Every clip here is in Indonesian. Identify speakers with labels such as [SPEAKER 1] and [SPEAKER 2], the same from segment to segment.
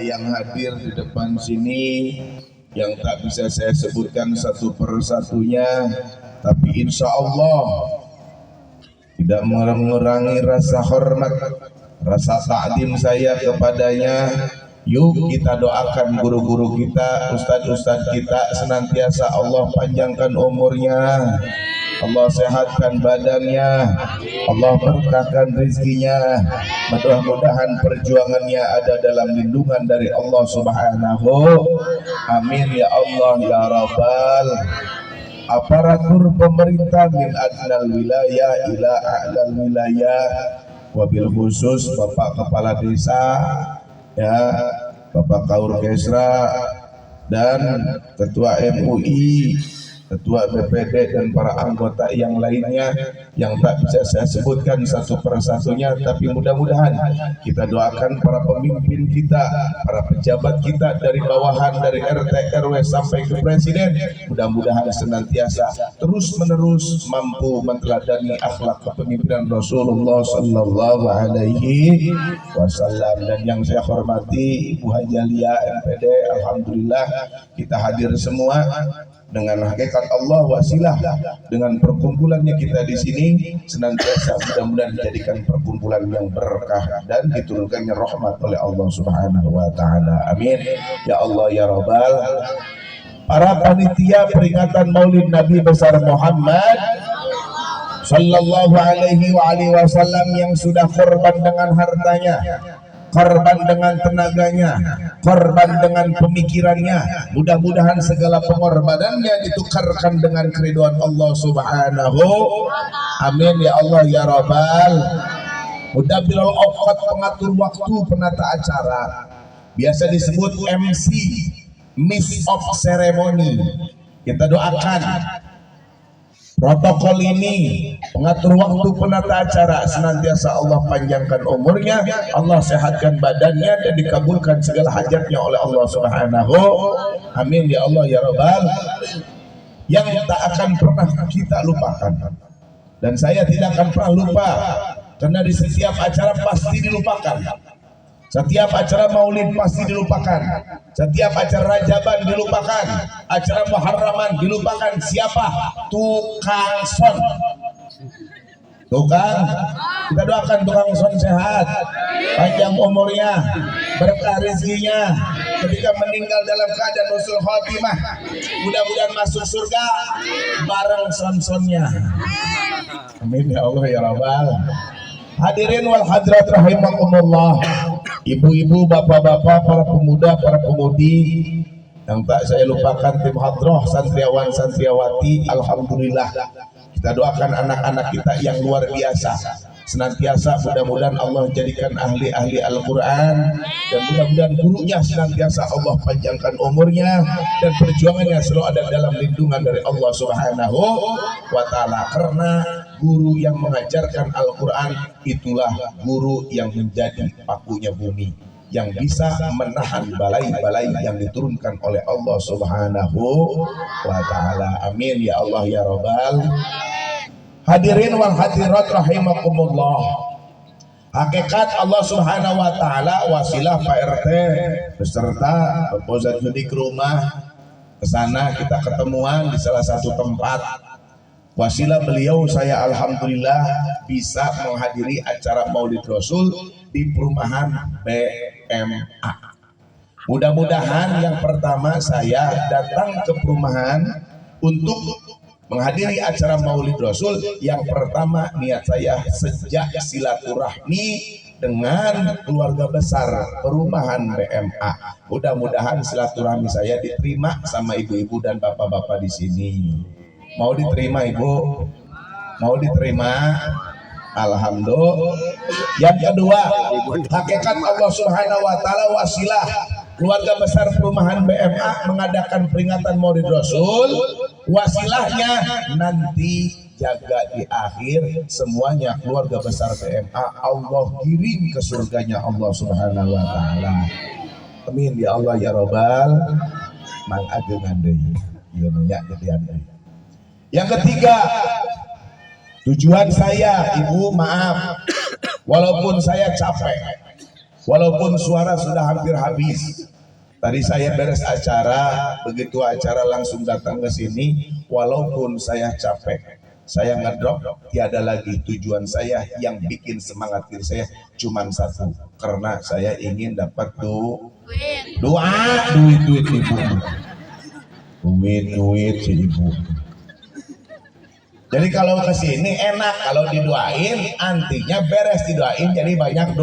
[SPEAKER 1] yang hadir di depan sini yang tak bisa saya sebutkan satu persatunya, tapi insya Allah tidak mengurangi rasa hormat, rasa takdim saya kepadanya. Yuk kita doakan guru-guru kita, ustadz-ustadz kita senantiasa Allah panjangkan umurnya, Allah sehatkan badannya, Allah berkahkan rezekinya. Mudah-mudahan perjuangannya ada dalam lindungan dari Allah Subhanahu. Amin ya Allah ya Rabbal. Aparatur pemerintah min adnal wilayah ila a'lal wilayah, wabil khusus Bapak Kepala Desa, ya, Bapak Kaur Kesra dan Ketua MUI, Ketua BPD dan para anggota yang lainnya yang tak bisa saya sebutkan satu persatunya, tapi mudah-mudahan kita doakan para pemimpin kita, para pejabat kita dari bawahan, dari RT RW sampai ke presiden, mudah-mudahan senantiasa terus menerus mampu meneladani akhlak kepemimpinan Rasulullah Sallallahu Alaihi Wasallam. Dan yang saya hormati Ibu Hajalia MPD, alhamdulillah kita hadir semua dengan hakikat Allah wasilah, dengan perkumpulannya kita di sini senantiasa mudah-mudahan dijadikan perkumpulan yang berkah dan diturunkannya rahmat oleh Allah Subhanahu wa taala. Amin ya Allah ya Rabbal. Para panitia peringatan Maulid Nabi besar Muhammad sallallahu alaihi wasallam yang sudah korban dengan hartanya, korban dengan tenaganya, korban dengan pemikirannya, mudah-mudahan segala pengorbanannya ditukarkan dengan keriduan Allah Subhanahu. Amin ya Allah ya Rabbal. Mudabbirul awqat, pengatur waktu, penata acara, biasa disebut MC, Miss of Ceremony. Kita doakan protokol ini, pengatur waktu, penata acara, senantiasa Allah panjangkan umurnya, Allah sehatkan badannya dan dikabulkan segala hajatnya oleh Allah Subhanahu. Amin ya Allah ya Rabbal. Yang tak akan pernah kita lupakan, dan saya tidak akan pernah lupa, karena di setiap acara pasti dilupakan. Setiap acara maulid pasti dilupakan, setiap acara rajaban dilupakan, acara muharraman dilupakan. Siapa? Tukang son. Tukang, kita doakan tukang son sehat, panjang umurnya, berkah rezekinya, ketika meninggal dalam keadaan husnul khotimah, mudah-mudahan masuk surga bareng son-sonnya. Amin ya Allah ya Rabbal. Hadirin wal hadirat rahimakumullah, ibu-ibu, bapak-bapak, para pemuda, para pemudi yang tak saya lupakan, tim hadroh, santriawan, santriawati, alhamdulillah kita doakan anak-anak kita yang luar biasa, senantiasa mudah-mudahan Allah jadikan ahli-ahli Al-Quran, dan mudah-mudahan gurunya senantiasa Allah panjangkan umurnya dan perjuangannya selalu ada dalam lindungan dari Allah Subhanahu wa ta'ala. Karena guru yang mengajarkan Al-Quran itulah guru yang menjadi pakunya bumi, yang bisa menahan balai-balai yang diturunkan oleh Allah Subhanahu wa ta'ala. Amin ya Allah ya Rabbal. Hadirin wal hadirat rahimakumullah, hakikat Allah Subhanahu wa ta'ala wasilah Pak RT beserta Bapak Judik rumah kesana, kita ketemuan di salah satu tempat. Wasilah beliau saya alhamdulillah bisa menghadiri acara Maulid Rasul di perumahan BMA. Mudah-mudahan yang pertama saya datang ke perumahan untuk menghadiri acara Maulid Rasul, yang pertama niat saya sejak silaturahmi dengan keluarga besar perumahan BMA. Mudah-mudahan silaturahmi saya diterima sama ibu-ibu dan bapak-bapak di sini. Mau diterima Ibu? Mau diterima? Alhamdulillah. Yang kedua, hakikat Allah Subhanahu wa ta'ala wasilah keluarga besar perumahan BMA mengadakan peringatan Maulid Rasul. Wasilahnya nanti jaga di akhir semuanya keluarga besar BMA Allah kirim ke surganya Allah Subhanahu wa ta'ala. Amin ya Allah ya Rabbal. Mang ageungan deui ieu nya gedean deui. Yang ketiga, tujuan saya, Ibu maaf walaupun saya capek, Walaupun suara sudah hampir habis. Tadi saya beres acara, begitu acara langsung datang ke sini. Walaupun saya capek, saya ngedrop, tiada lagi tujuan saya yang bikin semangat diri saya cuman satu, karena saya ingin dapat duit ibu, duit si ibu. Jadi kalau ke sini enak, kalau didoain antinya beres didoain jadi banyak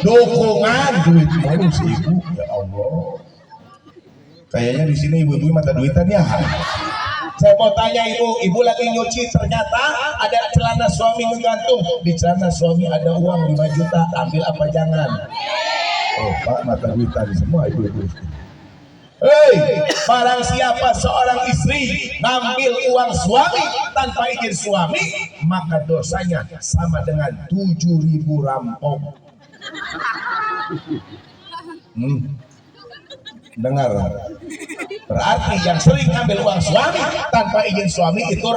[SPEAKER 1] dukungan duit baru si ibu. Ya Allah, kayaknya di sini ibu-ibu mata duitan ya. Saya mau tanya ibu lagi nyuci, ternyata ada celana suami menggantung, di celana suami ada uang 5 juta, ambil apa jangan? Oh Pak, mata duitan semua ibu-ibu. Hei, barang siapa seorang istri ngambil uang suami tanpa izin suami, maka dosanya sama dengan 7.000 rampok. Dengar, berarti yang sering ngambil uang suami tanpa izin suami itu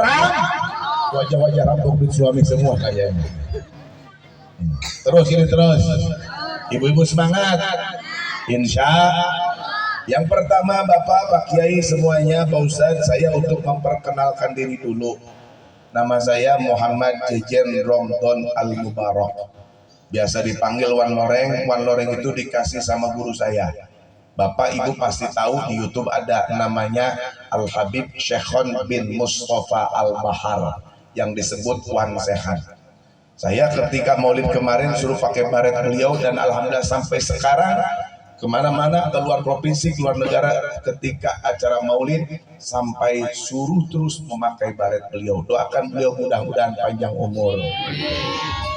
[SPEAKER 1] wajah-wajah rampok duit suami semua kayaknya. Terus ibu-ibu semangat, insya. Yang pertama Bapak, Pak Kiai semuanya, Pak Ustadz, saya untuk memperkenalkan diri dulu. Nama saya Muhammad Jejen Romton Al-Mubarak. Biasa dipanggil Wan Loreng. Wan Loreng itu dikasih sama guru saya. Bapak Ibu pasti tahu di YouTube ada namanya Al-Habib Syekhon bin Mustafa Al-Bahar yang disebut Wan Sehan. Saya ketika maulid kemarin suruh pakai baret beliau, dan alhamdulillah sampai sekarang kemana-mana, ke luar provinsi, keluar negara, ketika acara maulid sampai suruh terus memakai baret beliau. Doakan beliau mudah-mudahan panjang umur.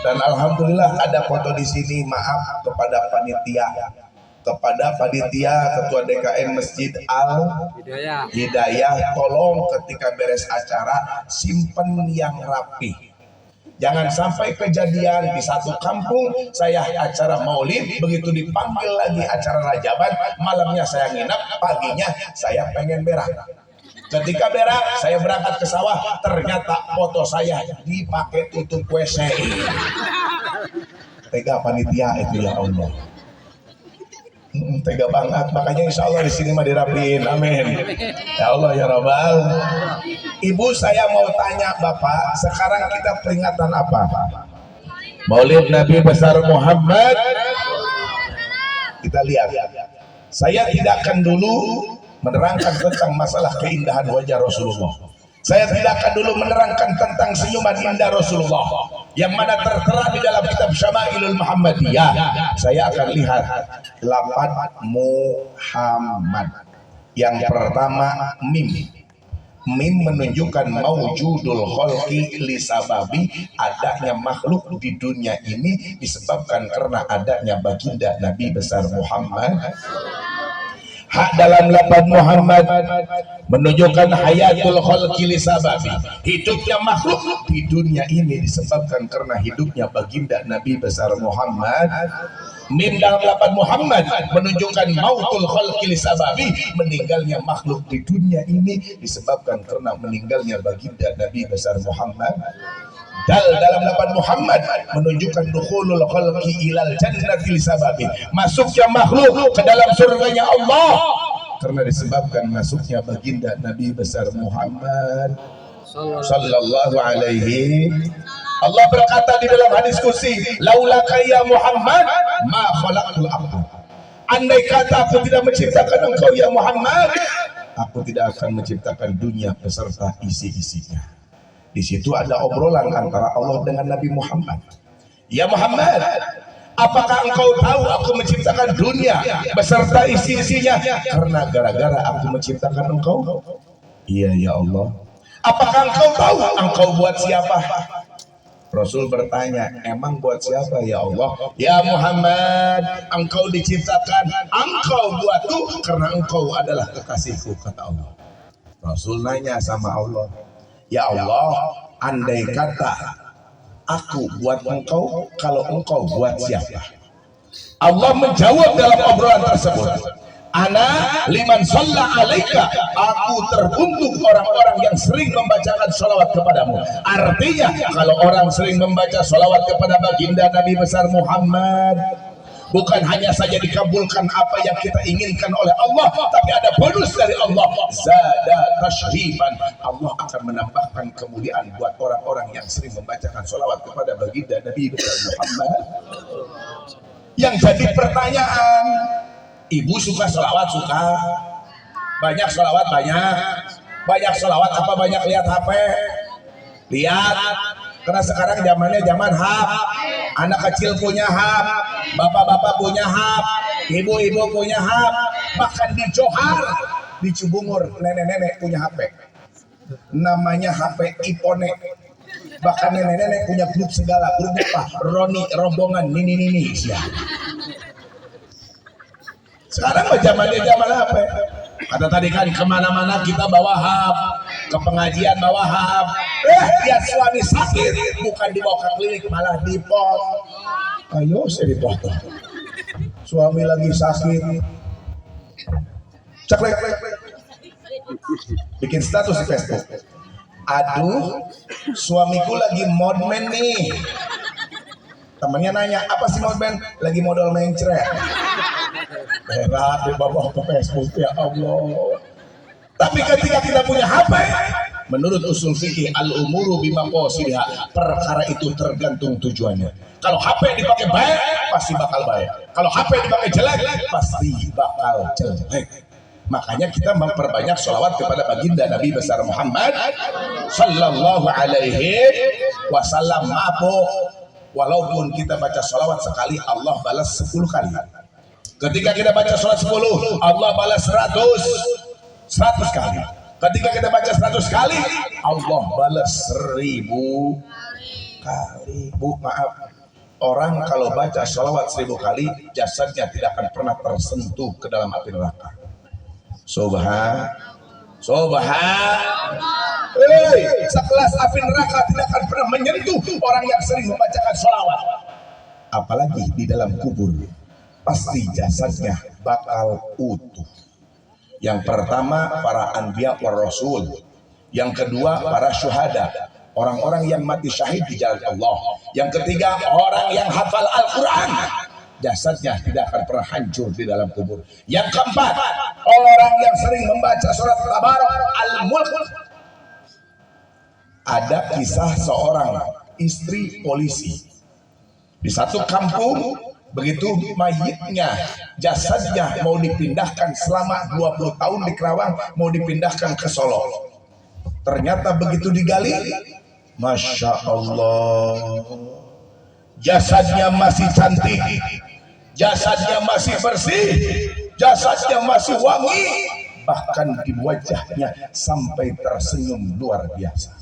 [SPEAKER 1] Dan alhamdulillah ada foto di sini. Maaf kepada panitia, ketua DKM Masjid Al Hidayah, tolong ketika beres acara simpen yang rapi. Jangan sampai kejadian di satu kampung saya acara maulid, begitu dipanggil lagi acara Rajaban, malamnya saya nginap, paginya saya pengen berak. Ketika berak, saya berangkat ke sawah, ternyata foto saya dipakai tutup WC. Tega panitia itu, ya Allah. Tega banget, makanya insya Allah di sini mah dirapiin, amin. Ya Allah ya Rabbal. Ibu, saya mau tanya Bapak, sekarang kita peringatan apa? Maulid Nabi besar Muhammad. Kita lihat. Saya tidak akan dulu menerangkan tentang masalah keindahan wajah Rasulullah. Saya tidak akan dulu menerangkan tentang senyuman indah Rasulullah yang mana tertera di dalam kitab Syama'ilul Muhammadiyah. Saya akan lihat lafaz Muhammad. Yang pertama mim. Mim menunjukkan maujudul khalqi li sababi, adanya makhluk di dunia ini disebabkan karena adanya baginda Nabi besar Muhammad. Hak dalam lafaz Muhammad menunjukkan hayatul khalqi li sababi, hidupnya makhluk di dunia ini disebabkan karena hidupnya baginda Nabi besar Muhammad. Mim dalam lafaz Muhammad menunjukkan mautul khalqi li sababi, meninggalnya makhluk di dunia ini disebabkan karena meninggalnya baginda Nabi besar Muhammad. Dal dalam lafaz Muhammad menunjukkan dukhulul khalqi ilal jannati li sababi, masuknya makhluk ke dalam surganya Allah karena disebabkan masuknya baginda Nabi besar Muhammad sallallahu alaihi. Allah berkata di dalam hadis kursi, laulaka ya Muhammad ma khalaqtul ardh. Andai kata aku tidak menciptakan engkau ya Muhammad, aku tidak akan menciptakan dunia beserta isi-isinya. Di situ ada obrolan antara Allah dengan Nabi Muhammad. Ya Muhammad, apakah engkau tahu aku menciptakan dunia beserta isi-isinya karena gara-gara aku menciptakan engkau? Iya ya Allah. Apakah engkau tahu engkau buat siapa? Rasul bertanya, emang buat siapa ya Allah? Ya Muhammad, engkau diciptakan, engkau buatku karena engkau adalah kekasihku, kata Allah. Rasul nanya sama Allah, ya Allah, andai kata aku buat engkau, kalau engkau buat siapa? Allah menjawab dalam obrolan tersebut, ana liman shalla alaika, aku teruntuk orang-orang yang sering membacakan sholawat kepadamu. Artinya kalau orang sering membaca sholawat kepada baginda Nabi besar Muhammad, bukan hanya saja dikabulkan apa yang kita inginkan oleh Allah, tapi ada bonus dari Allah, zada tashrifan, Allah akan menambahkan kemuliaan buat orang-orang yang sering membacakan sholawat kepada baginda Nabi Muhammad. Yang jadi pertanyaan, ibu suka sholawat? Suka. Banyak sholawat? Banyak sholawat apa banyak lihat HP? Lihat, karena sekarang zamannya zaman HP. Anak kecil punya HP, bapak-bapak punya HP, ibu-ibu punya HP, bahkan di Johar, di Cibungur nenek-nenek punya HP, namanya HP iPhone. Bahkan nenek-nenek punya grup segala, grup apa? Roni, rombongan, nini ya. Sekarang zamannya zaman apa? Kata tadi kan kemana-mana kita bawa HP, ke pengajian bawa HP. Lihat suami sakit, bukan dibawa ke klinik, malah dipot. Ayo saya dipotong. Suami lagi sakit, ceklek, bikin status di Facebook. Aduh, suamiku lagi modman nih. Temennya nanya, apa sih modman? Lagi modal mencret. Berat di bawah ke Facebook, ya Allah. Tapi ketika kita punya HP, menurut usul fikih al-umuru bimaqasidiha, perkara itu tergantung tujuannya. Kalau HP dipakai baik, pasti bakal baik. Kalau HP dipakai jelek, pasti bakal jelek. Makanya kita memperbanyak sholawat kepada baginda Nabi besar Muhammad sallallahu alaihi wasallam. Walaupun kita baca sholawat sekali, Allah balas 10 kali. Ketika kita baca sholawat 10, Allah balas 100 kali. Ketika kita baca 100 kali, Allah balas 1000 kali. Bu, maaf, orang kalau baca sholawat 1000 kali, jasadnya tidak akan pernah tersentuh ke dalam api neraka. Sekelas api neraka tidak akan pernah menyentuh orang yang sering membacakan sholawat. Apalagi di dalam kubur, pasti jasadnya bakal utuh. Yang pertama para anbiya war rasul, yang kedua para syuhada, orang-orang yang mati syahid di jalan Allah. Yang ketiga orang yang hafal Al-Quran, jasadnya tidak akan pernah hancur di dalam kubur. Yang keempat, orang yang sering membaca surat Tabarak Al-Mulk. Ada kisah seorang istri polisi di satu kampung, begitu mayitnya, jasadnya mau dipindahkan selama 20 tahun di Kerawang, mau dipindahkan ke Solo. Ternyata begitu digali, Masya Allah, jasadnya masih cantik, jasadnya masih bersih, jasadnya masih wangi, bahkan di wajahnya sampai tersenyum luar biasa.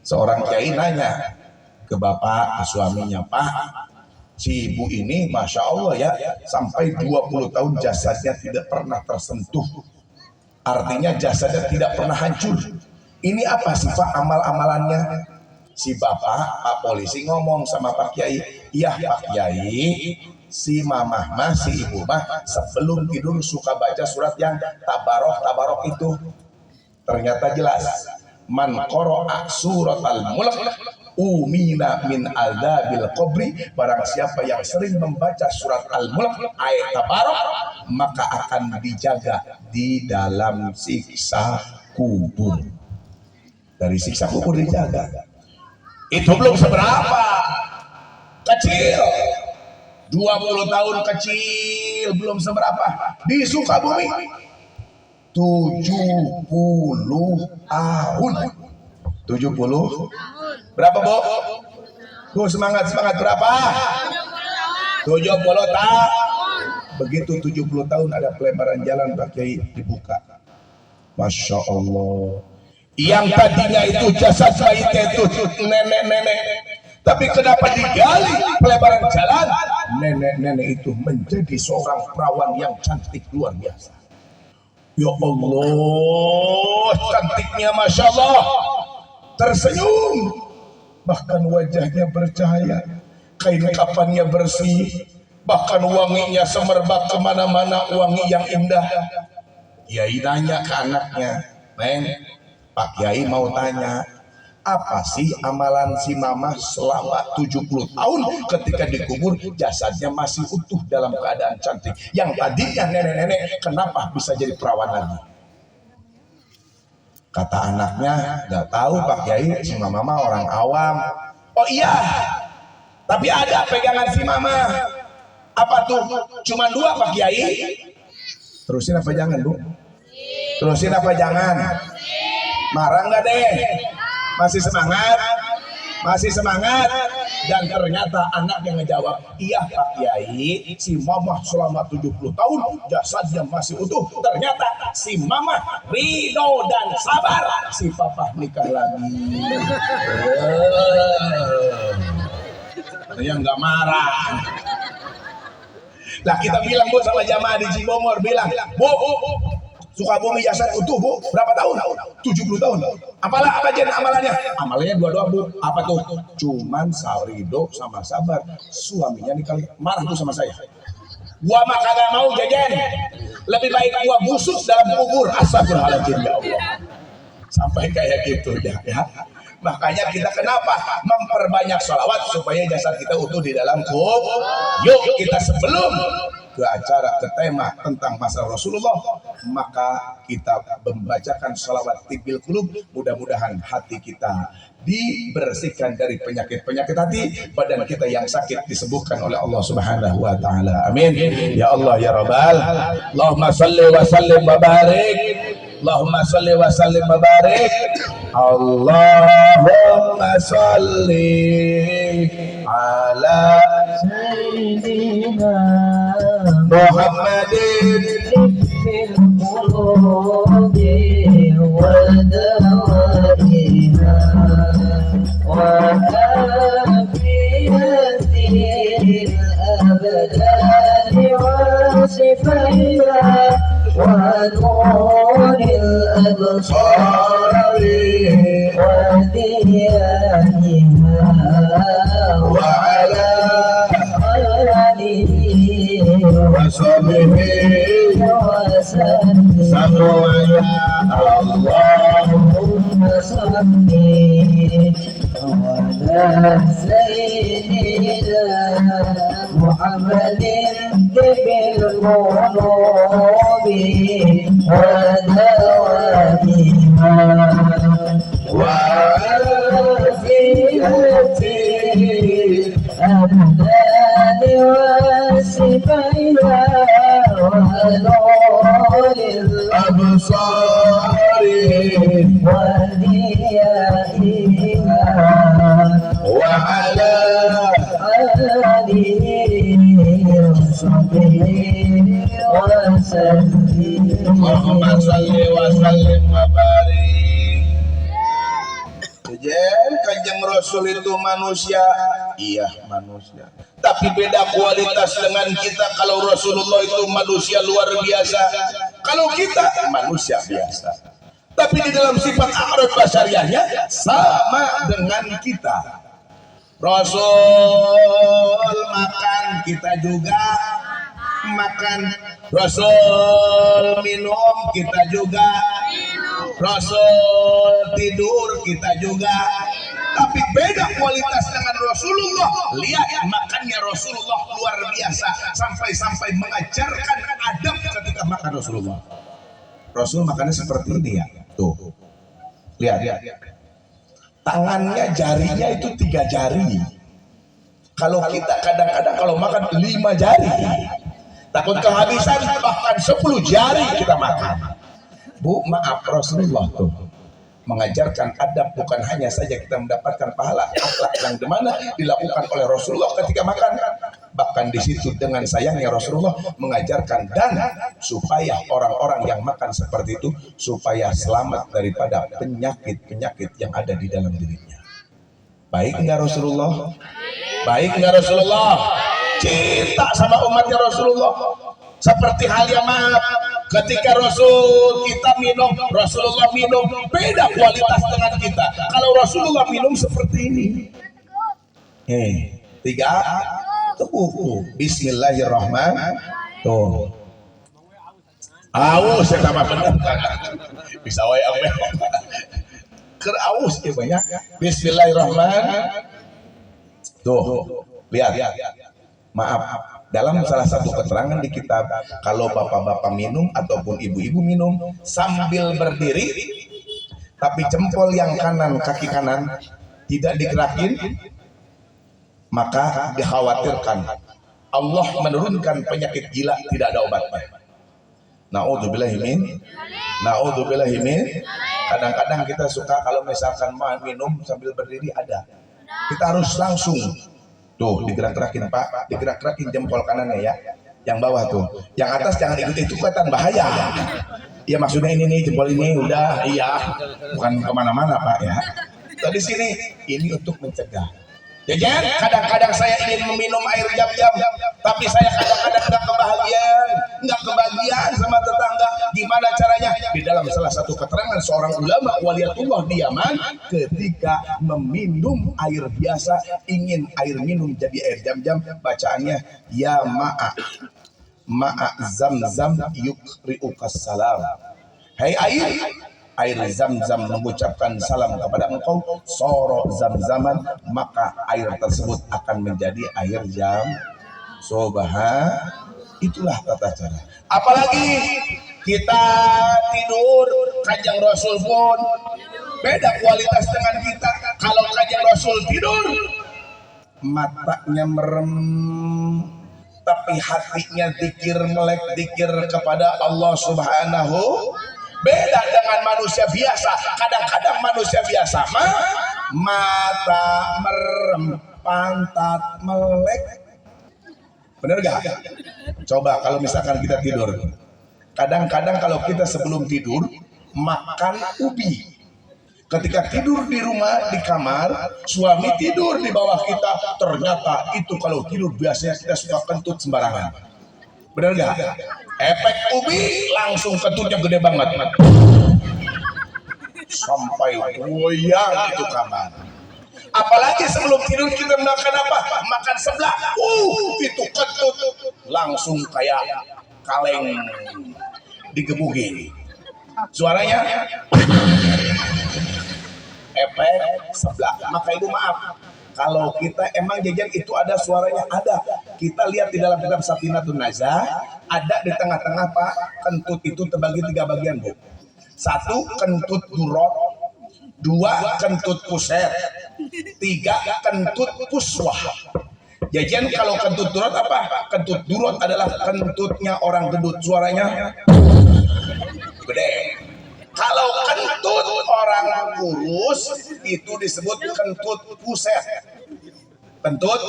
[SPEAKER 1] Seorang kiai nanya ke bapak, ke suaminya, Pak, si ibu ini Masya Allah ya, sampai 20 tahun jasadnya tidak pernah tersentuh, artinya jasadnya tidak pernah hancur. Ini apa sih Pak amal-amalannya? Si bapak, Pak polisi ngomong sama Pak Kiai, iya Pak Kiai, si mamah mah, si ibu mah sebelum tidur suka baca surat yang tabarok itu. Ternyata jelas, man qara'a surat al-mulk umina min adzabil qabri, barang siapa yang sering membaca surat al-mulk ayat tabarok, maka akan dijaga di dalam siksa kubur. Dari siksa kubur dijaga. Itu belum seberapa, kecil, 20 tahun kecil, belum seberapa. Di Sukabumi 70 tahun. 70 berapa, Bu? Tuh semangat berapa? 70 tahun. Begitu 70 tahun ada pelebaran jalan Pak Kiai dibuka. Masya Allah. Yang tadinya itu jasad mayitnya itu nenek-nenek, tapi kenapa digali pelebaran jalan? Nenek-nenek itu menjadi seorang perawan yang cantik luar biasa. Ya Allah, cantiknya Masya Allah, tersenyum, bahkan wajahnya bercahaya, kain kafannya bersih, bahkan wanginya semerbak kemana-mana, wangi yang indah. Kiai nanya ke anaknya, Neng, Pak Kiai mau tanya, Apa sih amalan si mama selama 70 tahun ketika dikubur jasadnya masih utuh dalam keadaan cantik? Yang tadinya nenek-nenek kenapa bisa jadi perawan lagi? Kata anaknya, gak tahu Pak Kiai, si mama orang awam. Oh iya, tapi ada pegangan si mama. Apa tuh? Cuma 2 Pak Kiai. Terusin apa jangan Bu? Terusin apa jangan? Marah nggak deh? Masih semangat? Masih semangat? Dan ternyata anak yang ngejawab, iya Pak Kiai, si mama selama 70 tahun jasadnya masih utuh. Ternyata si mama ridho dan sabar, si papa nikah lagi. Yang nggak marah. Nah kita bilang Bu sama jamaah di Cibomor, bilang Bu, Sukabumi jasad utuh Bu, berapa tahun? 70 tahun. Apalah apa aja amalannya? Amalannya 2 doang Bu. Apa tuh? Cuman ridho sama sabar. Suaminya nikah marah tuh sama saya. Gua mah kagak mau jajan. Lebih baik gua busuk dalam kubur. Astagfirullahaladzim ya Allah. Sampai kayak gitu ya. Makanya kita kenapa memperbanyak sholawat supaya jasad kita utuh di dalam kubur. Yuk kita sebelum ke acara, ke tema tentang masa Rasulullah, maka kita membacakan sholawat tibil qulub. Mudah-mudahan hati kita dibersihkan dari penyakit-penyakit hati, badan kita yang sakit disembuhkan oleh Allah Subhanahu wa taala. Amin. Ya Allah ya Rabbal. Allahumma shalli wa sallim wa barik. Allahumma shalli wa sallim wa barik. Allahumma shalli ala sayyidina Muhammadin fil qulubi wa dawaiha wa kafiyatil abdani wa sifaiha ونور الأبصار وديانها وعلى آله وصحبه وسلم يا اللهم صل على سيدنا محمد بالقلوب ودوائها وعافية الأبدان وصفيها ونور الأبصار وديائها وعلى آله وصحبه وسلم. Allahumma shalli wa sallim wa barik. Kanjeng Rasul itu manusia, iya manusia, tapi beda kualitas dengan kita. Kalau Rasulullah itu manusia luar biasa, kalau kita manusia biasa. Tapi di dalam sifat a'rad basyariahnya sama dengan kita. Rasul makan, kita juga makan. Rasul minum, kita juga. Rasul tidur, kita juga. Tapi beda kualitas dengan Rasulullah. Lihat makannya Rasulullah luar biasa, sampai-sampai mengajarkan adab ketika makan Rasulullah. Rasul makannya seperti ini ya. Tuh, lihat. Tangannya, jarinya itu 3 jari. Kalau kita kadang-kadang kalau makan 5 jari, takut kehabisan, bahkan 10 jari kita makan. Bu, maaf, Rasulullah tuh mengajarkan adab, bukan hanya saja kita mendapatkan pahala, akhlak yang dimana dilakukan oleh Rasulullah ketika makan, bahkan di situ dengan sayangnya Rasulullah mengajarkan dan supaya orang-orang yang makan seperti itu supaya selamat daripada penyakit-penyakit yang ada di dalam dirinya. Baik enggak Rasulullah? Baik enggak Rasulullah? Cinta sama umatnya Rasulullah. Seperti halnya maaf, ketika Rasul kita minum, Rasulullah minum, beda kualitas dengan kita. Kalau Rasulullah minum seperti ini, 3 tuh, Bismillahirrahmanirrahim. Tuh, saya tambah benar, bisa wae Keraus ya banyak. Bismillahirrahmanirrahim. Tuh, lihat. Maaf, dalam salah satu keterangan di kitab, kalau bapak-bapak minum ataupun ibu-ibu minum sambil berdiri, tapi jempol yang kanan, kaki kanan tidak digerakin, maka dikhawatirkan Allah menurunkan penyakit gila tidak ada obatnya. Naudzubillahi min. Kadang-kadang kita suka kalau misalkan minum sambil berdiri ada. Kita harus langsung tuh digerak-gerakin Pak, digerak-gerakin jempol kanannya ya. Yang bawah tuh, yang atas jangan ikut-ikutan bahaya. Iya maksudnya ini nih jempol ini udah iya, bukan kemana-mana Pak ya. Di sini ini untuk mencegah. Jajan, kadang-kadang saya ingin meminum air jam-jam, tapi saya kadang-kadang nggak kebagian sama tetangga. Gimana caranya? Di dalam salah satu keterangan seorang ulama waliyatullah di Yaman, ketika meminum air biasa, ingin air minum jadi air jam-jam, bacaannya ya ma'a zam-zam yukri'ukas salam. Hai air zam-zam mengucapkan salam kepada engkau, soro zam-zaman, maka air tersebut akan menjadi air jam. Itulah tata cara. Apalagi kita tidur, Kanjeng Rasul pun beda kualitas dengan kita. Kalau Kanjeng Rasul tidur, matanya merem, tapi hatinya zikir, melek zikir kepada Allah Subhanahu. Beda dengan manusia biasa. Kadang-kadang manusia biasa mata merem, pantat melek. Bener gak? Coba kalau misalkan kita tidur, kadang-kadang kalau kita sebelum tidur makan ubi. Ketika tidur di rumah, di kamar, suami tidur di bawah kita, ternyata itu kalau tidur biasanya kita suka kentut sembarangan. Bener gak? Efek ubi langsung kentutnya gede banget, sampai goyang itu kamar. Apalagi sebelum tidur kita makan apa? Makan seblak. Itu kentut langsung kayak kaleng digebukin. Suaranya efek seblak. Maka ibu maaf, kalau kita emang jajan itu ada suaranya, ada. Kita lihat di dalam kitab Safinatun Najah, ada di tengah-tengah Pak, kentut itu terbagi 3 bagian Bu. 1 kentut durot, 2 kentut puset, 3 kentut puswah. Jajan kalau kentut durot apa? Kentut durot adalah kentutnya orang gendut, suaranya gede. Kalau kentut orang kurus itu disebut kentut puset. Kentut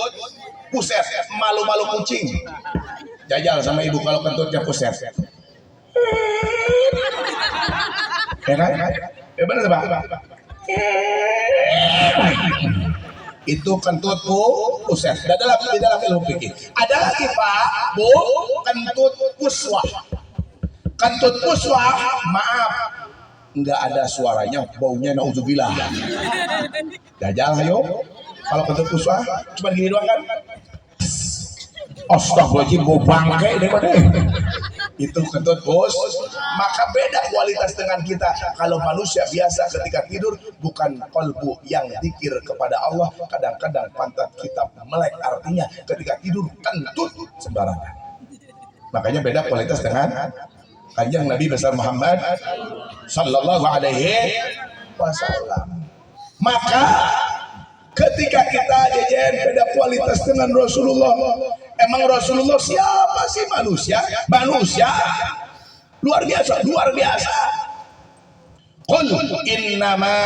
[SPEAKER 1] puset, malu-malu kucing. Jajal sama ibu kalau kentutnya puset. Ya kan? Ya benar Pak. Itu kentut puset. Di dalam ilmu fikih. Ada lagi Pak, Bu, kentut puswah. Kentut puswah, maaf, nggak ada suaranya, baunya naudzubillah. Jajal ayo. Kalau kentut puswah cuma gini doang kan? Astagfirullahaladzim, bau bangke deh pada. Itu kentut bos. Maka beda kualitas dengan kita. Kalau manusia biasa ketika tidur bukan kolbu yang zikir kepada Allah, kadang-kadang pantat kita melek, artinya ketika tidur kentut sembarangan. Makanya beda kualitas dengan Kanjeng Nabi besar Muhammad sallallahu alaihi wasallam. Maka ketika kita jajan beda kualitas dengan Rasulullah. Emang Rasulullah siapa sih? Manusia luar biasa. Qul innama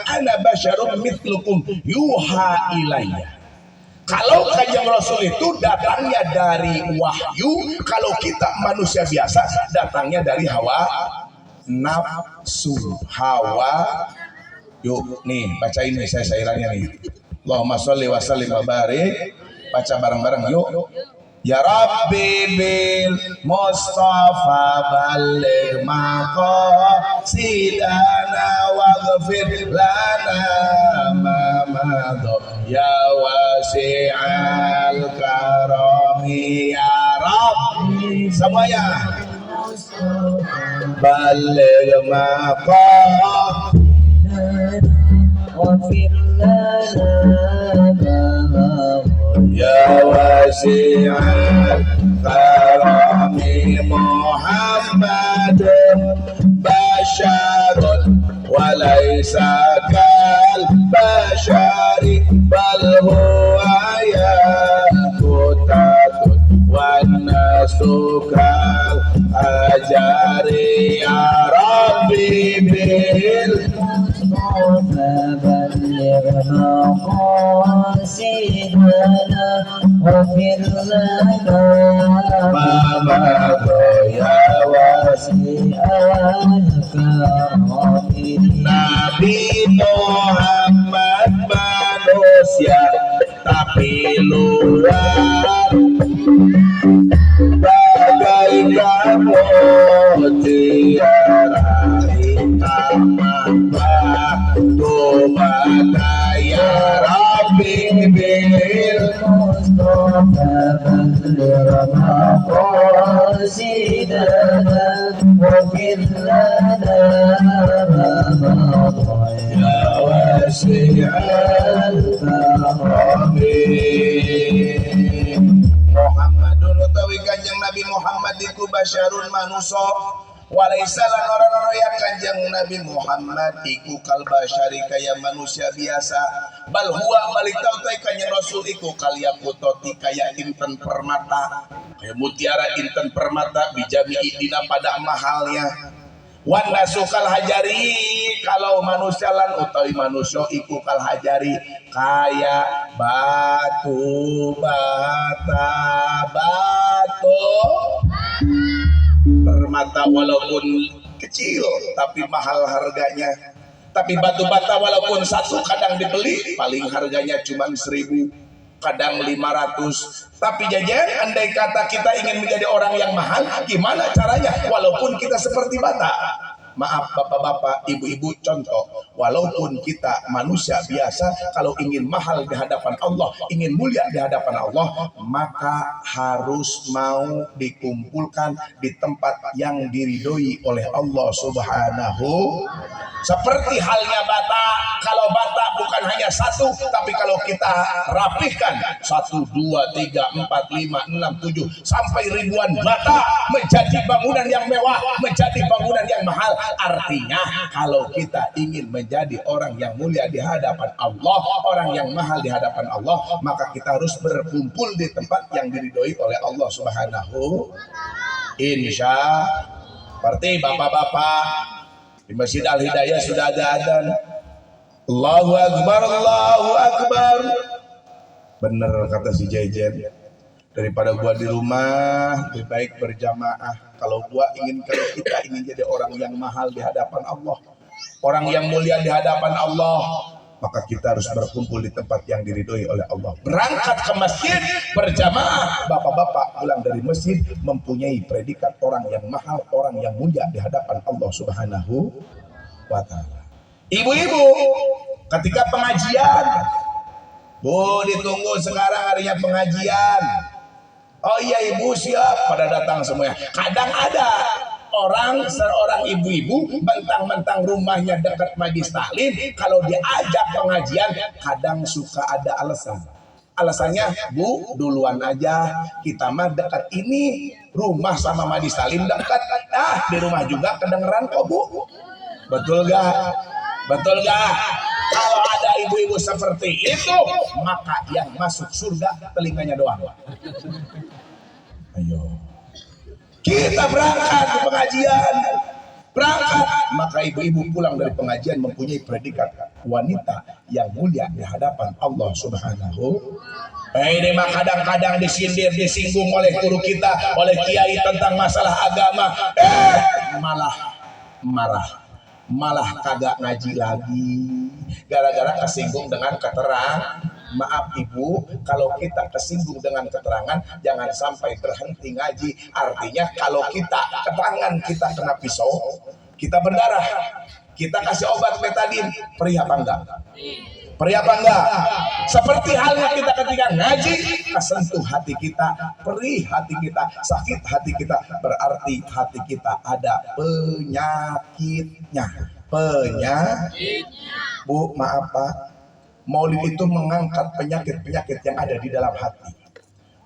[SPEAKER 1] ana basyarum mithlukum yuha ilayya. Kalau Kanjeng Rasul itu datangnya dari wahyu, kalau kita manusia biasa datangnya dari hawa nafsu, hawa. Yuk nih bacain nih saya sairannya nih. Allahumma sholli wa sallim wa barik. Baca bareng-bareng yuk. Ya Rabbi bil Mustafa baligh maqasidana waghfir lana ma madha ya wasi'al karami ya Rabbi. Semuanya baligh maqasidana
[SPEAKER 2] واغفر لنا
[SPEAKER 1] يا واسع الكرم محمد بشر وليس كالبشر بل هو ياقوتة والناس كالحجر يا ربي
[SPEAKER 2] بالمصطفى بلغ مقاصدنا واغفر لنا
[SPEAKER 1] ما مضى يا
[SPEAKER 2] واسع الكرم
[SPEAKER 1] Nabi Muhammad manusia tapi luar bagaikan mutiara hitam batu bata ya Rabbi bil
[SPEAKER 2] Mustafa balik maqasidana waghfir lana
[SPEAKER 1] ya wasi'al karim Muhammadun utawi kanjeng Nabi Muhammad iku basyarun manusa walaisa lan ora ya kanjeng Nabi Muhammad iku kal basyari kaya manusia biasa bal huwa balita utai kanjeng Rasul iku kal yakutoti kaya inten permata kaya mutiara inten permata bijami dina pada mahalnya wan nasukal hajari kalau manusia lan utawi manusia iku kal hajari kaya batu bata batu permata walaupun kecil tapi mahal harganya tapi batu bata walaupun satu kadang dibeli paling harganya cuma 1.000 kadang 500 tapi jajan andai kata kita ingin menjadi orang yang mahal gimana caranya walaupun kita seperti bata maaf bapak-bapak ibu-ibu contoh walaupun kita manusia biasa kalau ingin mahal di hadapan Allah ingin mulia di hadapan Allah maka harus mau dikumpulkan di tempat yang diridhoi oleh Allah Subhanahu seperti halnya bata kalau bata bukan hanya satu tapi kalau kita rapihkan 1, 2, 3, 4, 5, 6, 7 sampai ribuan bata menjadi bangunan yang mewah menjadi bangunan yang mahal artinya kalau kita ingin menjadi orang yang mulia di hadapan Allah orang yang mahal di hadapan Allah maka kita harus berkumpul di tempat yang diridhoi oleh Allah Subhanahu insya seperti bapak-bapak di Masjid Al-Hidayah sudah ada adzan Allahu Akbar Allahu Akbar bener kata si Jejen daripada gua di rumah lebih baik berjamaah kalau kita ingin jadi orang yang mahal di hadapan Allah orang yang mulia di hadapan Allah maka kita harus berkumpul di tempat yang diridhoi oleh Allah berangkat ke masjid berjamaah bapak-bapak pulang dari masjid mempunyai predikat orang yang mahal orang yang mulia di hadapan Allah Subhanahu wa ta'ala ibu-ibu ketika pengajian Bu ditunggu sekarang harinya pengajian oh iya ibu siap pada datang semuanya kadang ada seorang ibu-ibu mentang-mentang rumahnya dekat majlis taklim kalau diajak pengajian kadang suka ada alasannya Bu duluan aja kita mah dekat ini rumah sama majlis taklim dekat di rumah juga kedengeran kok Bu betul gak kalau ada ibu-ibu seperti itu maka yang masuk surga telinganya doang ayo kita berangkat ke pengajian maka ibu-ibu pulang dari pengajian mempunyai predikat wanita yang mulia di hadapan Allah Subhanahu ini mah kadang-kadang disindir disinggung oleh guru kita oleh kiai tentang masalah agama malah kagak ngaji lagi gara-gara kesinggung dengan keterangan maaf ibu kalau kita kesinggung dengan keterangan jangan sampai berhenti ngaji artinya kalau keterangan kita kena pisau kita berdarah kita kasih obat betadin perih apa enggak seperti halnya kita ketika ngaji kesentuh hati kita perih hati kita sakit hati kita berarti hati kita ada penyakitnya Bu, maaf Pak, Maulid itu mengangkat penyakit-penyakit yang ada di dalam hati.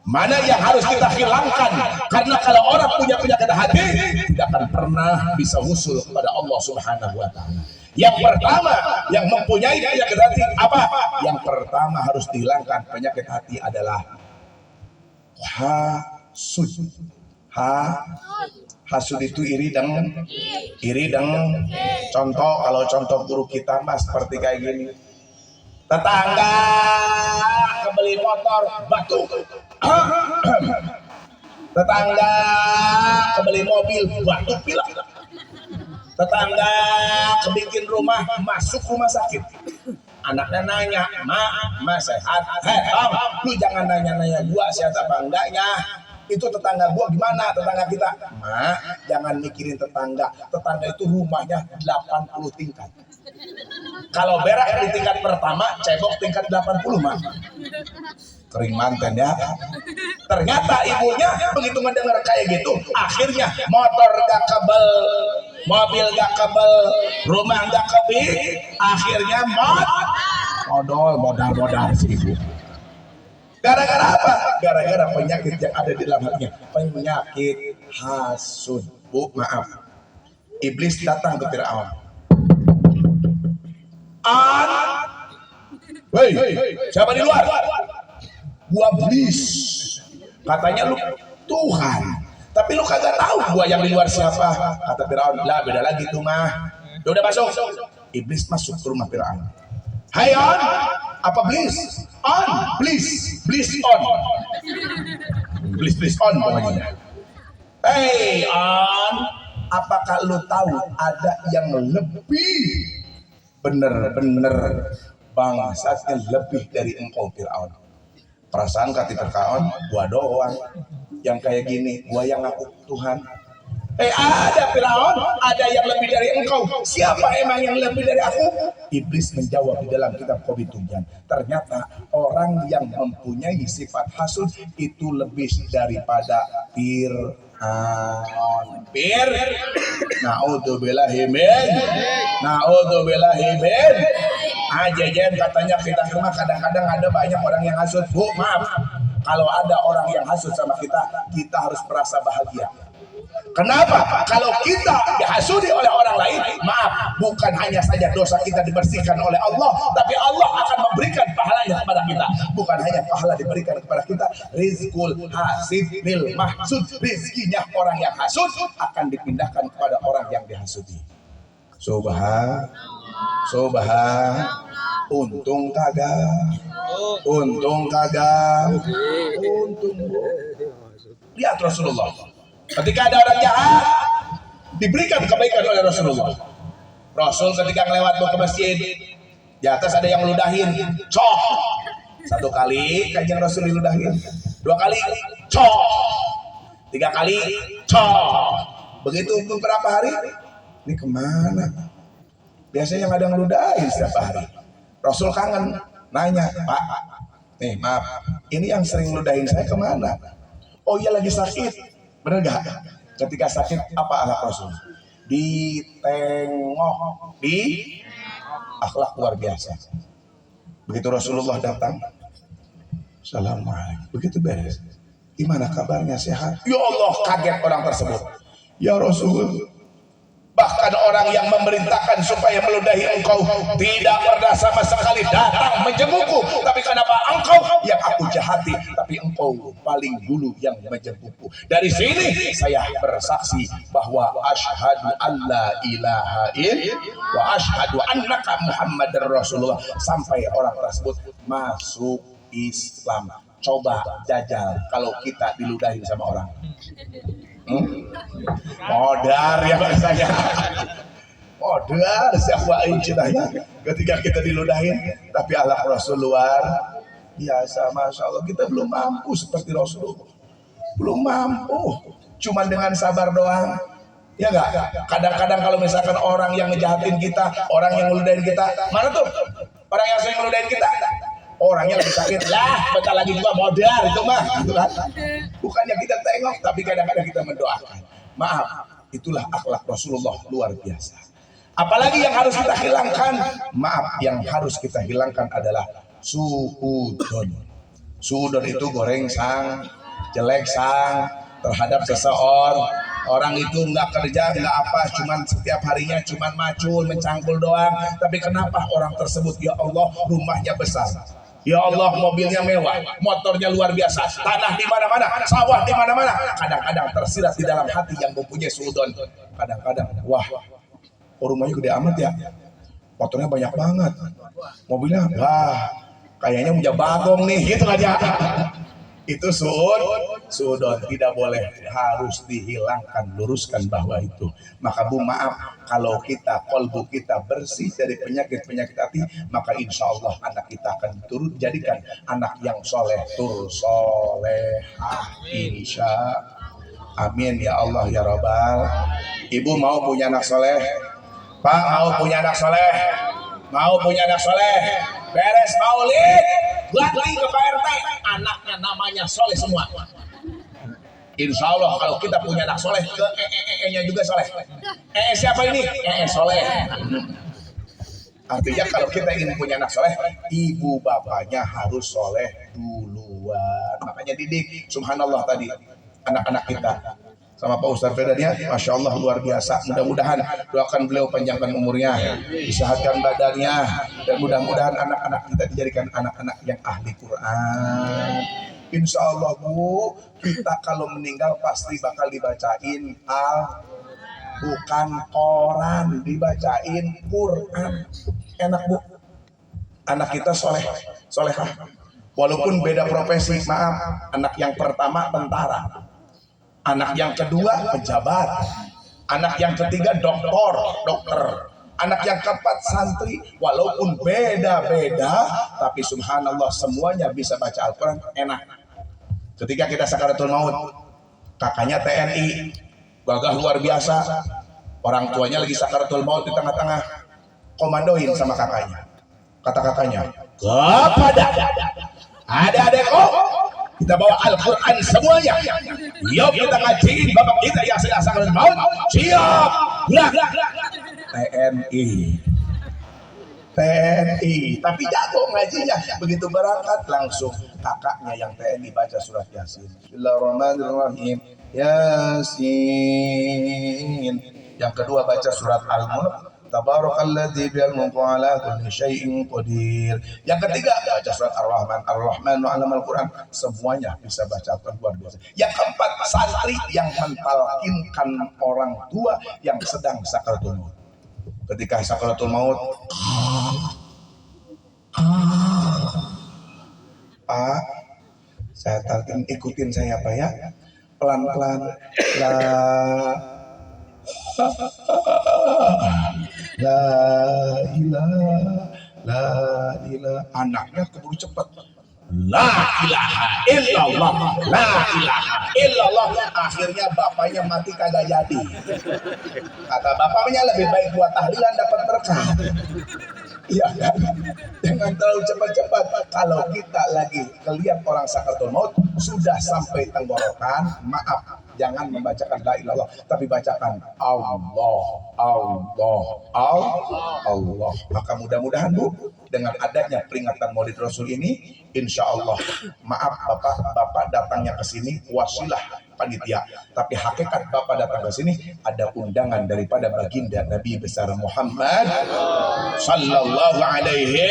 [SPEAKER 1] Mana yang harus kita hilangkan? Karena kalau orang punya penyakit hati, tidak akan pernah bisa usul kepada Allah Subhanahu wa Ta'ala. Yang pertama, yang mempunyai penyakit hati apa? Yang pertama harus dihilangkan penyakit hati adalah hasud. Hasud itu iri dan contoh, kalau contoh guru kita mas seperti kayak gini. Tetangga kebeli motor batu, tetangga kebeli mobil batu pilek, tetangga kebikin rumah masuk rumah sakit. Anaknya nanya, ma sehat? Tom, lu jangan nanya-nanya gua sehat apa enggaknya. Itu tetangga gua gimana, tetangga kita. Ma, jangan mikirin tetangga itu rumahnya 80 tingkat. Kalau berak di tingkat pertama, cebok tingkat 80 mah. Kering manten ya. Ternyata ibunya begitu mendengar kayak gitu, akhirnya motor gak kebel, mobil gak kebel, rumah gak kebik, akhirnya modal si ibu. Gara-gara apa? Gara-gara penyakit yang ada di dalam hatinya, penyakit hasud. Bu, maaf. Iblis datang ke Firaun. Hei, siapa di luar? Gua iblis. Katanya lu Tuhan, tapi lu kagak tahu gua yang di luar siapa. Kata Firaun, lah beda lagi tuh mah. Ya udah masuk. Iblis masuk ke rumah Firaun. Hai on, apa iblis? On, please on. Please on pokoknya. Hey on, apakah lu tahu ada yang lebih bener-bener bangsatnya lebih dari engkau Firaun? Perasaan kata Firaun, gua doang yang kayak gini, gua yang ngaku Tuhan. Ada Firaun, ada yang lebih dari engkau. Siapa emang yang lebih dari aku? Iblis menjawab di dalam kitab Qobitujan. Ternyata orang yang mempunyai sifat hasud itu lebih daripada Fir'aun. Na'udzubillahi min. Jajan katanya kita rumah kadang-kadang ada banyak orang yang hasud. Bu, maaf. Kalau ada orang yang hasud sama kita harus merasa bahagia. Kenapa? Kalau kita dihasudi oleh orang lain, maaf, bukan hanya saja dosa kita dibersihkan oleh Allah, tapi Allah akan memberikan pahalanya kepada kita. Bukan hanya pahala diberikan kepada kita, rizqul hasidil mahsud, rizkinya orang yang hasud akan dipindahkan kepada orang yang dihasudi. Subhan. Untung kagak. Lihat Rasulullah. Ketika ada orang jahat, diberikan kebaikan oleh Rasulullah. Rasul ketika melewat ke masjid, di atas ada yang meludahin, cok. 1 kali kanjeng Rasul diludahin, 2 kali, cok. 3 kali, cok. Begitu beberapa hari, ini kemana? Biasanya yang ada yang meludahin setiap hari. Rasul kangen, nanya, Pak, nih maaf, ini yang sering meludahin saya kemana? Oh iya lagi sakit. Bener gak? Ketika sakit apa akhlak Rasul? Ditengok, akhlak luar biasa. Begitu Rasulullah datang, Assalamualaikum. Begitu beres. Gimana kabarnya, sehat? Ya Allah, kaget orang tersebut. Ya Rasul, bahkan orang yang memerintahkan supaya meludahi engkau tidak pernah sama sekali datang menjengukku. Tapi kenapa engkau yang aku jahati, tapi engkau paling dulu yang menjengukku. Dari sini saya bersaksi bahwa asyhadu alla ilaha illallah wa asyhadu annaka Muhammadar Rasulullah, sampai orang tersebut masuk Islam. Coba jajal kalau kita diludahin sama orang. Modar ya bahasanya. Modar siapa ceritanya ketika kita diludahin, tapi akhlak Rasul luar biasa. Masya Allah, kita belum mampu seperti Rasulullah, belum mampu, cuman dengan sabar doang. Ya enggak? Kadang-kadang kalau misalkan orang yang ngejahatin kita, orang yang ngeludahin kita, mana tuh orang yang sering ngeludahin kita? Orangnya lagi sakit, lah bentar lagi juga modar itu mah, gitu kan? Bukannya kita tengok, tapi kadang-kadang kita mendoakan. Maaf, itulah akhlak Rasulullah luar biasa. Apalagi yang harus kita hilangkan? Maaf, yang harus kita hilangkan adalah suudon. Suudon itu goreng sang, jelek sang terhadap seseorang. Orang itu nggak kerja, nggak apa, cuman setiap harinya cuman macul, mencangkul doang. Tapi kenapa orang tersebut, ya Allah, rumahnya besar, ya Allah, mobilnya mewah, motornya luar biasa, tanah di mana-mana, sawah di mana-mana. Kadang-kadang tersirat di dalam hati yang mempunyai suudon. Kadang-kadang, wah, oh, rumahnya gede amat ya, motornya banyak banget, mobilnya, wah, kayaknya punya bagong nih, gitu aja. Itu suudon, tidak boleh, harus dihilangkan, luruskan bahwa itu. Maka Bu, maaf, kalau kita, kolbu kita bersih dari penyakit-penyakit hati, maka insya Allah anak kita akan turut jadikan anak yang soleh, solehah, insya amin ya Allah ya Rabbal. Ibu mau punya anak soleh? Pak mau punya anak soleh? Mau punya anak soleh? Beres maulid, lagi ke Pak RT, anaknya namanya soleh semua. Insya Allah kalau kita punya anak soleh, ke nya juga soleh. Siapa ini? Soleh. Artinya kalau kita ingin punya anak soleh, ibu bapaknya harus soleh duluan. Makanya didik, subhanallah tadi, anak-anak kita. Sama Pak Ustadz Fedannya, Masya Allah luar biasa. Mudah-mudahan doakan beliau panjangkan umurnya, disehatkan badannya, dan mudah-mudahan anak-anak kita dijadikan anak-anak yang ahli Quran. Insya Allah Bu, kita kalau meninggal pasti bakal dibacain bukan koran, dibacain Quran. Enak Bu, anak kita solehah, walaupun beda profesi. Maaf, anak yang pertama tentara, anak yang kedua pejabat, anak yang ketiga dokter, anak yang keempat santri. Walaupun beda-beda, tapi subhanallah semuanya bisa baca Al-Quran. Enak. Ketika kita sakaratul maut, kakaknya TNI, gagah luar biasa, orang tuanya lagi sakaratul maut di tengah-tengah, komandoin sama kakaknya. Kata kakaknya, kepada adik-adik, kita bawa Al-Quran semuanya. Yuk kita ngajiin bapak kita yang sedang sakaratul maut. Siap. TNI. Tapi jago ngajinya. Begitu berangkat langsung kakaknya yang TNI baca surat Yasin. Bismillahirrahmanirrahim. Yasin. Yang kedua baca surat Al-Mulk. Tabarakalladzi bil mulku ala kulli syai'in qadir. Yang ketiga baca surat Ar-Rahman. Ar-Rahmanu 'allamal Qur'an. Semuanya bisa baca Al-Quran luar biasa. Yang keempat santri yang mentalkinkan orang tua yang sedang sakaratul maut. Ketika sakaratul maut, Pak, saya talkin, ikutin saya Pak ya, pelan-pelan. La ilaha, anaknya keburu cepat. La ilaha illallah, la ilaha illallah. Akhirnya bapaknya mati kagak jadi. Kata bapaknya lebih baik buat tahlilan dapat berkah. Iya kan? Jangan terlalu cepat-cepat. Kalau kita lagi ngelihat orang sakaratul maut sudah sampai tenggorokan, maaf, jangan membacakan la ilallah, tapi bacakan Allah. Maka mudah-mudahan Bu, dengan adanya peringatan Maulid Rasul ini, insya Allah, maaf Bapak datangnya ke sini wasilah panitia, tapi hakikat Bapak datang ke sini ada undangan daripada baginda Nabi besar Muhammad sallallahu alaihi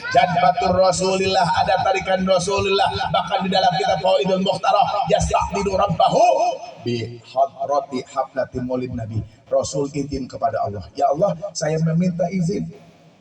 [SPEAKER 1] jadbatur Rasulillah, ada tarikan Rasulillah. Bahkan di dalam kitab Fawaidul Mukhtarah, yasta'didu rabbahu bi hadrati haflati maulid Nabi. Rasul izin kepada Allah, ya Allah, saya meminta izin.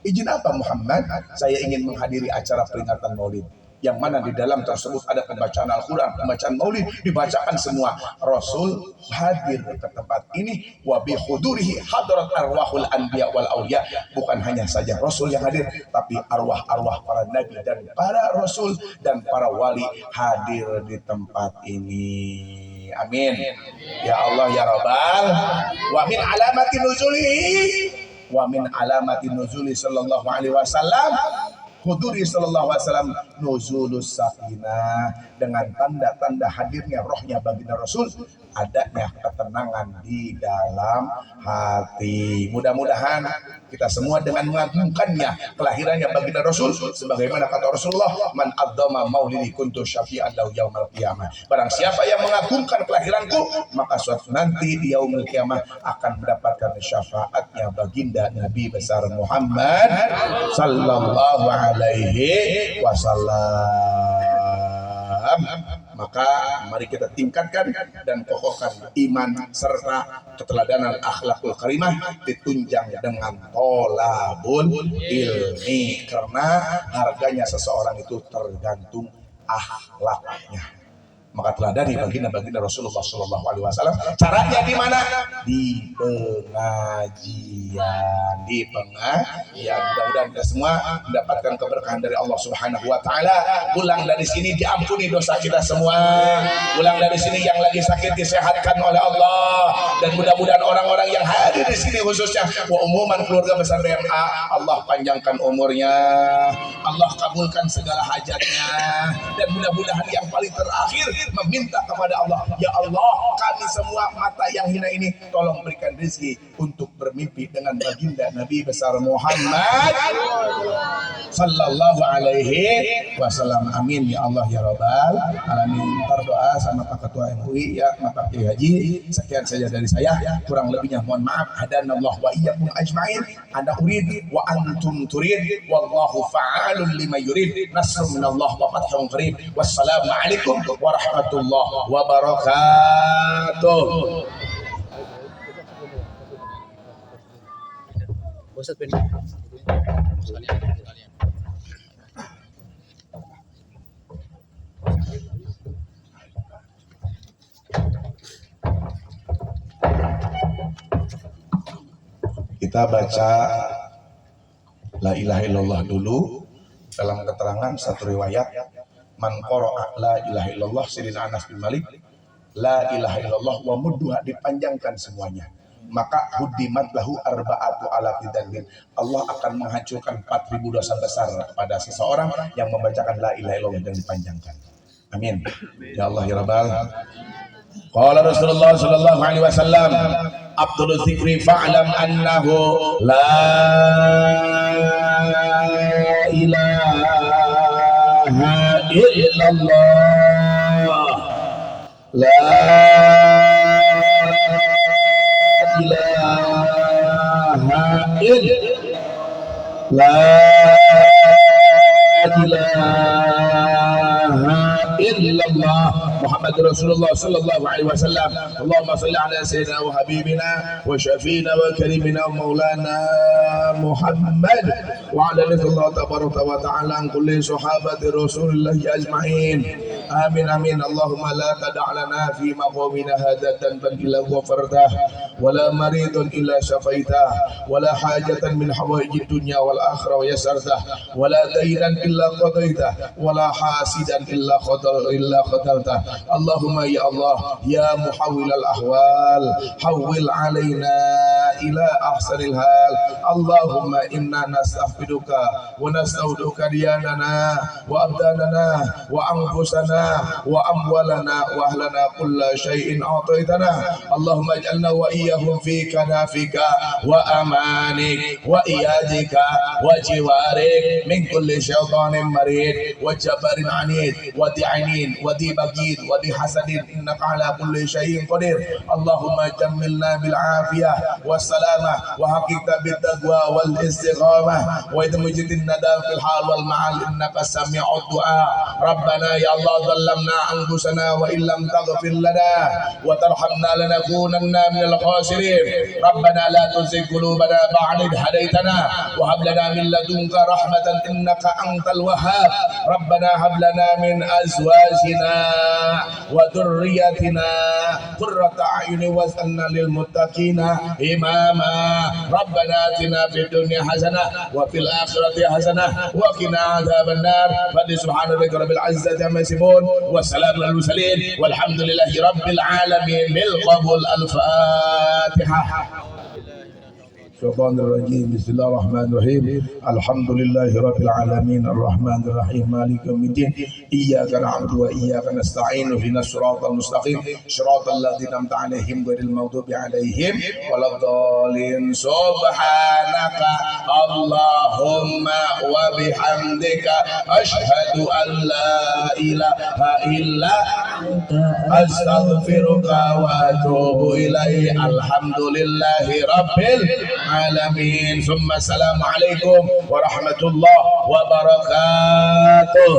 [SPEAKER 1] Izin apa Muhammad? Saya ingin menghadiri acara peringatan maulid, yang mana di dalam tersebut ada pembacaan Al-Quran, pembacaan maulid, dibacakan semua. Rasul hadir ke tempat ini, wa bi hudurihi hadrat arwahul anbiya wal auliya. Bukan hanya saja Rasul yang hadir, tapi arwah-arwah para nabi dan para rasul dan para wali hadir di tempat ini. Amin ya Allah ya Rabbal. Wa min alamati nuzuli sallallahu alaihi wasallam huduri sallallahu alaihi wasallam nuzulus sakinah, dengan tanda-tanda hadirnya rohnya baginda Rasul, adanya ketenangan di dalam hati. Mudah-mudahan kita semua dengan mengagungkannya kelahirannya baginda Rasul, sebagaimana kata Rasulullah, man adzama maulidi kuntu syafi'an lahu yaumal qiyamah. Barang siapa yang mengagungkan kelahiranku, maka suatu nanti di yaumul qiyamah akan mendapatkan syafaatnya baginda Nabi besar Muhammad sallallahu alaihi wasallam. Maka mari kita tingkatkan dan kokohkan iman serta keteladanan akhlakul karimah, ditunjang dengan tolabul ilmi, karena harganya seseorang itu tergantung akhlaknya. Maka teladani baginda Rasulullah Shallallahu Alaihi Wasallam. Caranya di mana? Di pengajian, Mudah-mudahan kita semua mendapatkan keberkahan dari Allah Subhanahu Wa Taala. Pulang dari sini diampuni dosa kita semua. Pulang dari sini yang lagi sakit disehatkan oleh Allah. Dan mudah-mudahan orang-orang yang hadir di sini khususnya umuman keluarga besar BMA, Allah panjangkan umurnya, Allah kabulkan segala hajatnya, dan mudah-mudahan yang paling terakhir meminta kepada Allah, ya Allah, kami semua mata yang hina ini tolong berikan rezeki untuk bermimpi dengan baginda Nabi besar Muhammad sallallahu alaihi wasallam. Amin ya Allah ya Rabbal alamin. Berdoa sama Pak Ketua MUI ya, Pak Kiai Haji. Sekian saja dari saya, kurang lebihnya mohon maaf. Hadanallah wa iyyakum ajmain. Ana urid wa antum turid, wallahu fa'alun lima yurid. Nasrun minallah wa fathun qarib. Wassalamu alaikum warahmatullahi wabarakatuh. Kita baca la ilaha illallah dulu. Dalam keterangan satu riwayat, man qara'a la ilaha illallah, Sayyidina Anas bin Malik, la ilaha illallah wa mudduha, dipanjangkan semuanya, maka hudimat lahu arba'atu ala dzambin, Allah akan menghancurkan 4.000 dosa besar kepada seseorang yang membacakan la ilaha illallah dan dipanjangkan. Amin ya Allah ya Rabbal. Qala Rasulullah sallallahu alaihi wasallam, afdhalul dzikri fa'lam annahu la ilaha illallah, la ilaha illallah, la ilaha illallah Muhammad Rasulullah sallallahu alaihi wasallam. Allahumma salli ala sayyidina wa habibina wa syafiina wa karimina wa maulana Muhammad wa ala alihi tabaraka wa ta'ala an kulli sahabati Rasulillah ajma'in. Amin amin. Allahumma la tada' lana fi maqamina hadha dhanban illa ghafartah wa la maridun illa shafaitah wa la hajatan min hawaijid dunya wal akhirah wa yasartah wa la daynan illa qadaitah wa la hasidan illa qataltah. Allahumma ya Allah ya muhawwil al ahwal hawwil alaina ila ahsanil hal. Allahumma inna nastaghfiruka wa nastauduka diyanana wa abdanana wa anfusana wa amwalana wa ahlana kulla syai'in a'taitana. Allahumma ij'alna wa iyyahum fi kanafika wa amanik wa iyadika wa jiwarik min kulli syaitanin marid wa jabarin anid wa di'ainin wa dibagid wa dihasadin innaka ala kulli syai'in qadir. Allahumma jammilna bil afiyah was salamah wa haqiqta bit taqwa wal istiqamah wa idmujidin nada fil hal wal ma'al innaka sami'ud du'a. Rabbana ya Allah ظلمنا أنفسنا وإن لم تغفر لنا وترحمنا لنكونن من الخاسرين. ربنا لا تزغ قلوبنا بعد إذ هديتنا وهب لنا من لدنك رحمة إنك أنت الوهاب. ربنا هب لنا من أزواجنا وذريتنا قرة أعين واجعلنا للمتقين إماما. ربنا آتنا في الدنيا حسنة وفي الآخرة حسنة وقنا عذاب النار. سبحان ربك رب العزة عما يصفون والسلام على المرسلين والحمد لله رب العالمين. بالقبول الفاتحة. syaitanir rajim. Bismillahirrahmanirrahim. Alhamdulillahirabbil alamin arrahmanir rahim maliki yaumiddin. Iyyaka na'budu wa iyyaka nasta'in ihdinas siratal mustaqim siratal ladzina an'amta 'alaihim ghairil maghdubi 'alaihim waladdallin. Subhanaka Allahumma wa bihamdika asyhadu an la ilaha illa astaghfiruka wa atubu ilaih. Alhamdulillahi rabbil alamin. Summa assalamualaikum warahmatullahi wabarakatuh.